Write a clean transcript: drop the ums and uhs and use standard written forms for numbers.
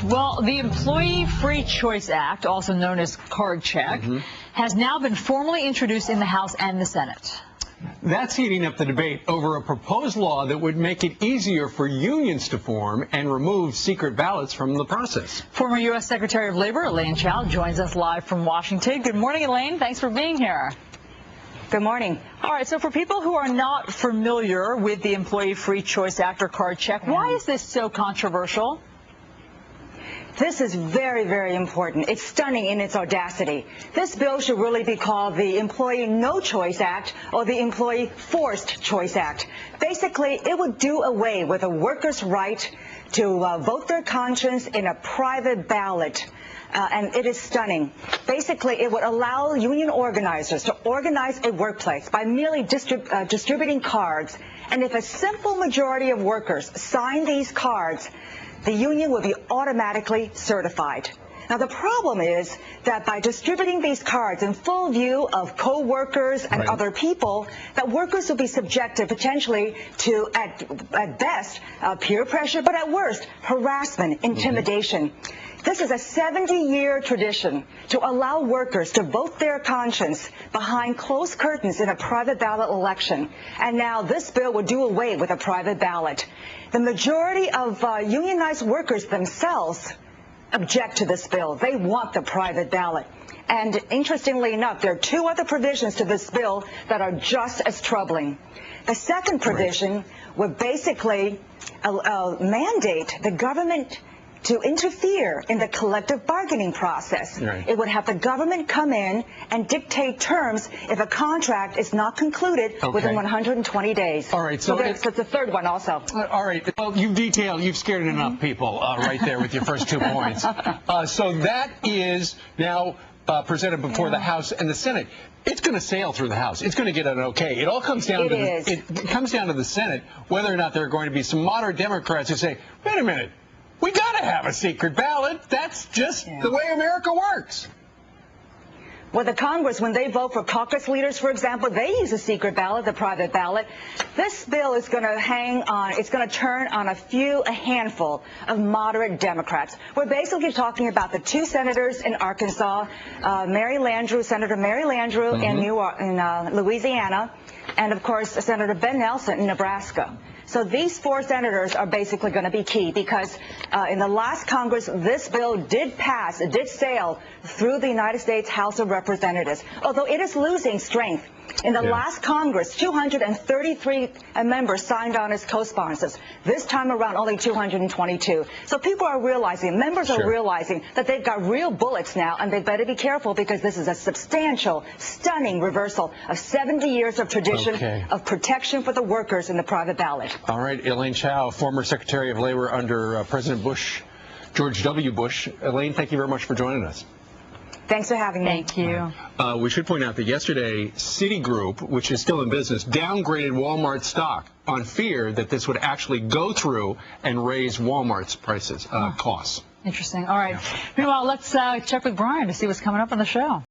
Well, the Employee Free Choice Act, also known as Card Check, has now been formally introduced in the House and the Senate. That's heating up the debate over a proposed law that would make it easier for unions to form and remove secret ballots from the process. Former U.S. Secretary of Labor Elaine Chao joins us live from Washington. Good morning, Elaine. Thanks for being here. Good morning. All right, so for people who are not familiar with the Employee Free Choice Act or Card Check, why is this so controversial? This is very, very important. It's stunning in its audacity. This bill should really be called the Employee No Choice Act or the Employee Forced Choice Act. Basically, it would do away with a worker's right to vote their conscience in a private ballot. And it is stunning. Basically, it would allow union organizers to organize a workplace by merely distributing cards. And if a simple majority of workers sign these cards, the union will be automatically certified. Now, the problem is that by distributing these cards in full view of co-workers and other people, that workers will be subjected potentially to, at best, peer pressure, but at worst, harassment, intimidation. This is a 70-year tradition to allow workers to vote their conscience behind closed curtains in a private ballot election. And now this bill will do away with a private ballot. The majority of unionized workers themselves object to this bill. They want the private ballot. And interestingly enough, there are two other provisions to this bill that are just as troubling. The second provision would basically mandate the government to interfere in the collective bargaining process. It would have the government come in and dictate terms if a contract is not concluded within 120 days. All right, so that's the third one also. All right, well, you've scared enough people right there with your first 2 points. So that is now presented before the House and the Senate. It's going to sail through the House. It's going to get an okay. It all comes down it comes down to the Senate, whether or not there are going to be some moderate Democrats who say, wait a minute, we got to have a secret ballot. That's just the way America works. Well, the Congress, when they vote for caucus leaders, for example, they use a secret ballot, the private ballot. This bill is going to it's going to turn on a handful of moderate Democrats. We're basically talking about the two senators in Arkansas, Senator Mary Landrieu in Louisiana, and, of course, Senator Ben Nelson in Nebraska. So these four senators are basically going to be key because in the last Congress, this bill did sail through the United States House of Representatives, although it is losing strength. In the last Congress, 233 members signed on as co-sponsors. This time around, only 222. So people are realizing, members are realizing that they've got real bullets now, and they better be careful because this is a substantial, stunning reversal of 70 years of tradition of protection for the workers in the private ballot. All right, Elaine Chao, former Secretary of Labor under President Bush, George W. Bush. Elaine, thank you very much for joining us. Thanks for having me. Thank you. We should point out that yesterday, Citigroup, which is still in business, downgraded Walmart stock on fear that this would actually go through and raise Walmart's prices, costs. Interesting. All right. Meanwhile, let's check with Brian to see what's coming up on the show.